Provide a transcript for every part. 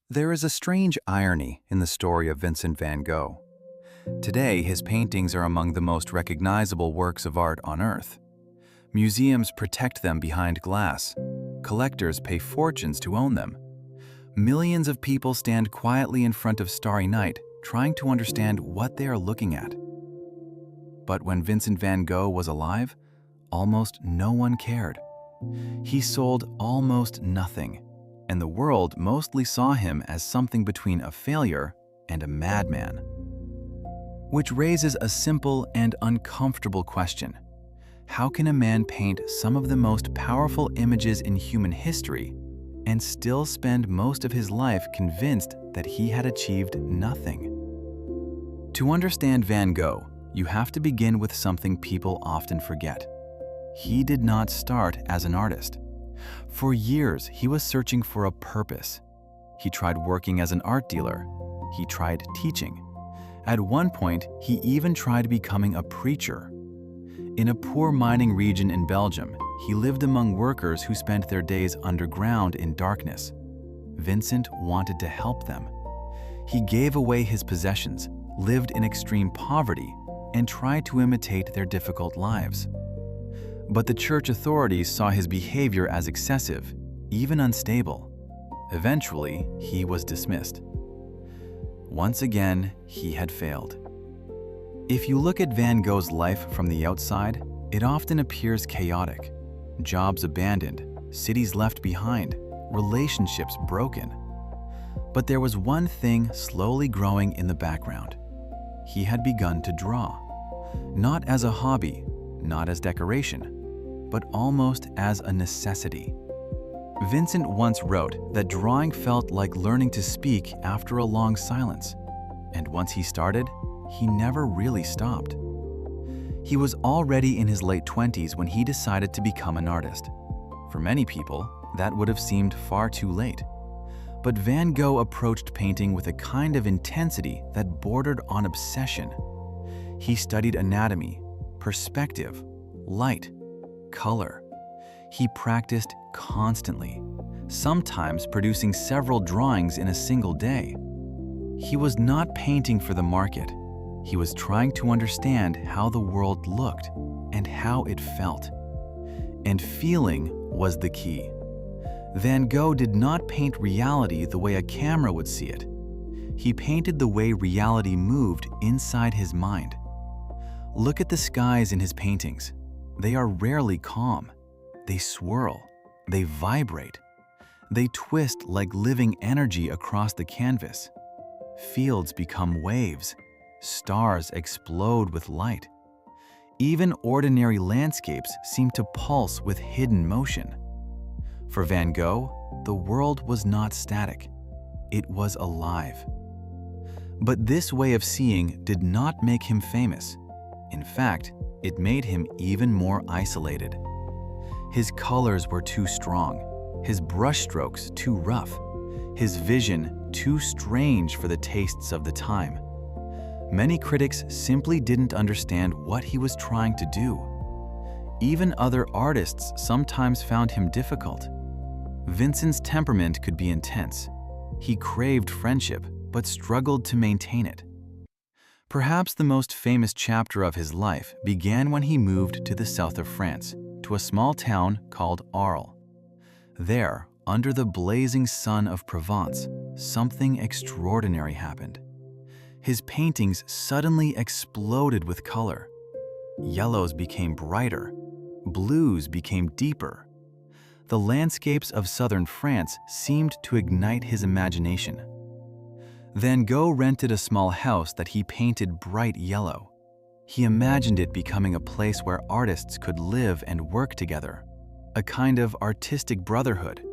There is a strange irony in the story of Vincent van Gogh. Today, his paintings are among the most recognizable works of art on Earth. Museums protect them behind glass. Collectors pay fortunes to own them. Millions of people stand quietly in front of Starry Night, trying to understand what they are looking at. But when Vincent van Gogh was alive, almost no one cared. He sold almost nothing, and the world mostly saw him as something between a failure and a madman. Which raises a simple and uncomfortable question. How can a man paint some of the most powerful images in human history and still spend most of his life convinced that he had achieved nothing? To understand Van Gogh, you have to begin with something people often forget. He did not start as an artist. For years, he was searching for a purpose. He tried working as an art dealer. He tried teaching. At one point, he even tried becoming a preacher. In a poor mining region in Belgium, he lived among workers who spent their days underground in darkness. Vincent wanted to help them. He gave away his possessions, lived in extreme poverty, and tried to imitate their difficult lives. But the church authorities saw his behavior as excessive, even unstable. Eventually, he was dismissed. Once again, he had failed. If you look at Van Gogh's life from the outside, it often appears chaotic. Jobs abandoned, cities left behind, relationships broken. But there was one thing slowly growing in the background. He had begun to draw. Not as a hobby, not as decoration, but almost as a necessity. Vincent once wrote that drawing felt like learning to speak after a long silence, and once he started, he never really stopped. He was already in his late 20s when he decided to become an artist. For many people, that would have seemed far too late. But Van Gogh approached painting with a kind of intensity that bordered on obsession. He studied anatomy, perspective, light, color. He practiced constantly, sometimes producing several drawings in a single day. He was not painting for the market. He was trying to understand how the world looked and how it felt. And feeling was the key. Van Gogh did not paint reality the way a camera would see it. He painted the way reality moved inside his mind. Look at the skies in his paintings. They are rarely calm. They swirl. They vibrate. They twist like living energy across the canvas. Fields become waves. Stars explode with light. Even ordinary landscapes seem to pulse with hidden motion. For Van Gogh, the world was not static. It was alive. But this way of seeing did not make him famous. In fact, it made him even more isolated. His colors were too strong, his brushstrokes too rough, his vision too strange for the tastes of the time. Many critics simply didn't understand what he was trying to do. Even other artists sometimes found him difficult. Vincent's temperament could be intense. He craved friendship, but struggled to maintain it. Perhaps the most famous chapter of his life began when he moved to the south of France, to a small town called Arles. There, under the blazing sun of Provence, something extraordinary happened. His paintings suddenly exploded with color. Yellows became brighter. Blues became deeper. The landscapes of southern France seemed to ignite his imagination. Van Gogh rented a small house that he painted bright yellow. He imagined it becoming a place where artists could live and work together, a kind of artistic brotherhood.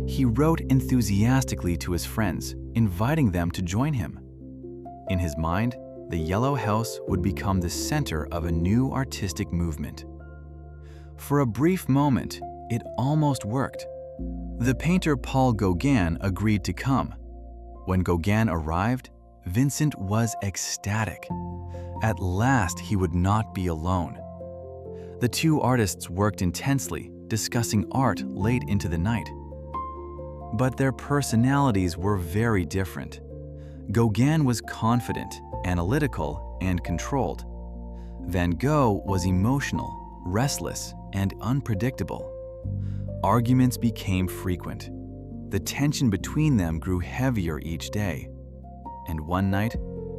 He wrote enthusiastically to his friends, inviting them to join him. In his mind, the yellow house would become the center of a new artistic movement. For a brief moment, it almost worked. The painter Paul Gauguin agreed to come. When Gauguin arrived, Vincent was ecstatic. At last, he would not be alone. The two artists worked intensely, discussing art late into the night. But their personalities were very different. Gauguin was confident, analytical, and controlled. Van Gogh was emotional, restless, and unpredictable. Arguments became frequent. The tension between them grew heavier each day. And one night,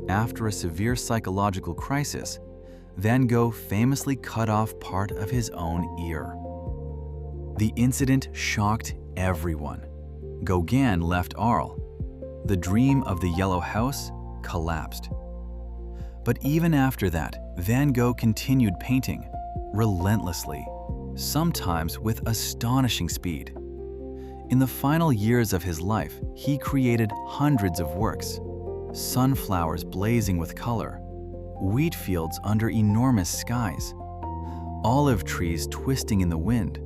after a severe psychological crisis, Van Gogh famously cut off part of his own ear. The incident shocked everyone. Gauguin left Arles. The dream of the Yellow House collapsed. But even after that, Van Gogh continued painting, relentlessly, sometimes with astonishing speed. In the final years of his life, he created hundreds of works: sunflowers blazing with color, wheat fields under enormous skies, olive trees twisting in the wind,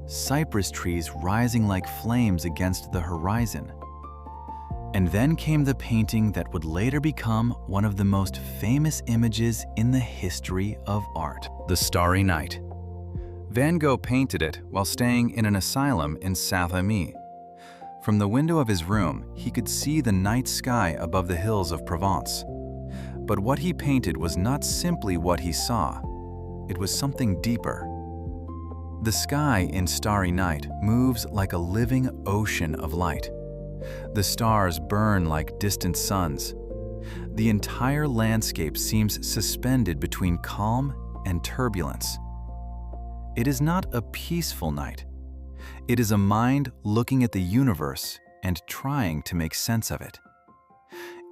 cypress trees rising like flames against the horizon. And then came the painting that would later become one of the most famous images in the history of art, the Starry Night. Van Gogh painted it while staying in an asylum in Saint-Rémy. From the window of his room, he could see the night sky above the hills of Provence. But what he painted was not simply what he saw. It was something deeper. The sky in Starry Night moves like a living ocean of light. The stars burn like distant suns. The entire landscape seems suspended between calm and turbulence. It is not a peaceful night. It is a mind looking at the universe and trying to make sense of it.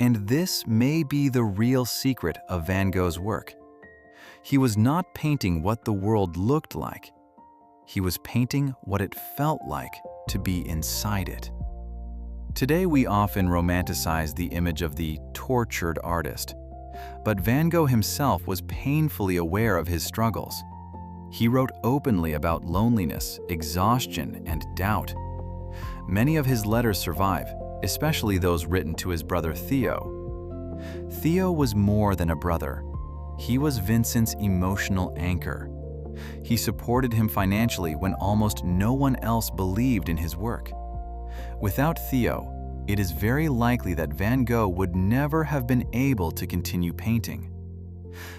And this may be the real secret of Van Gogh's work. He was not painting what the world looked like. He was painting what it felt like to be inside it. Today we often romanticize the image of the tortured artist, but Van Gogh himself was painfully aware of his struggles. He wrote openly about loneliness, exhaustion, and doubt. Many of his letters survive, especially those written to his brother Theo. Theo was more than a brother. He was Vincent's emotional anchor. He supported him financially when almost no one else believed in his work. Without Theo, it is very likely that Van Gogh would never have been able to continue painting.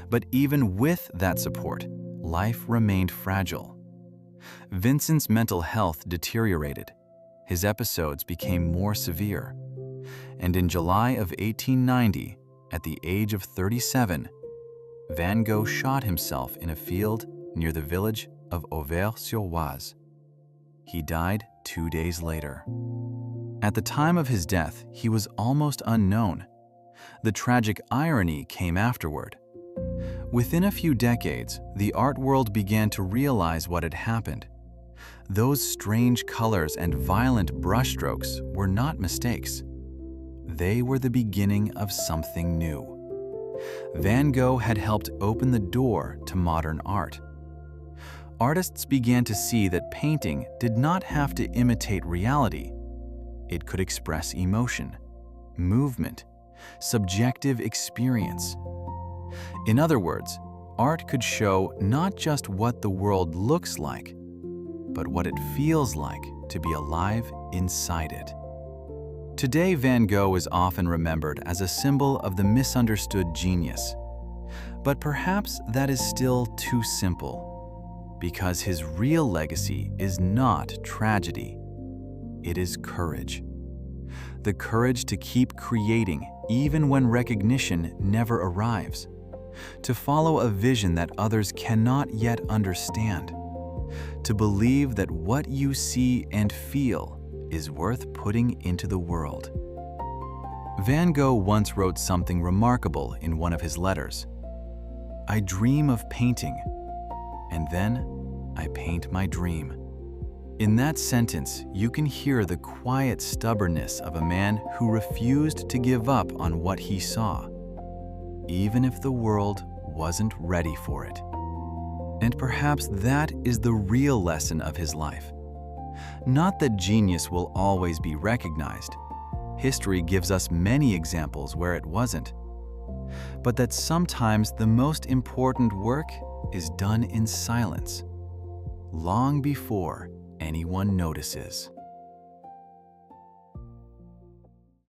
But even with that support, life remained fragile. Vincent's mental health deteriorated. His episodes became more severe. And in July of 1890, at the age of 37, Van Gogh shot himself in a field near the village of Auvers-sur-Oise. He died 2 days later. At the time of his death, he was almost unknown. The tragic irony came afterward. Within a few decades, the art world began to realize what had happened. Those strange colors and violent brushstrokes were not mistakes. They were the beginning of something new. Van Gogh had helped open the door to modern art. Artists began to see that painting did not have to imitate reality. It could express emotion, movement, subjective experience. In other words, art could show not just what the world looks like, but what it feels like to be alive inside it. Today, Van Gogh is often remembered as a symbol of the misunderstood genius. But perhaps that is still too simple, because his real legacy is not tragedy. It is courage. The courage to keep creating even when recognition never arrives. To follow a vision that others cannot yet understand. To believe that what you see and feel is worth putting into the world. Van Gogh once wrote something remarkable in one of his letters. "I dream of painting, and then I paint my dream." In that sentence, you can hear the quiet stubbornness of a man who refused to give up on what he saw, even if the world wasn't ready for it. And perhaps that is the real lesson of his life. Not that genius will always be recognized. History gives us many examples where it wasn't. But that sometimes the most important work is done in silence, long before anyone notices.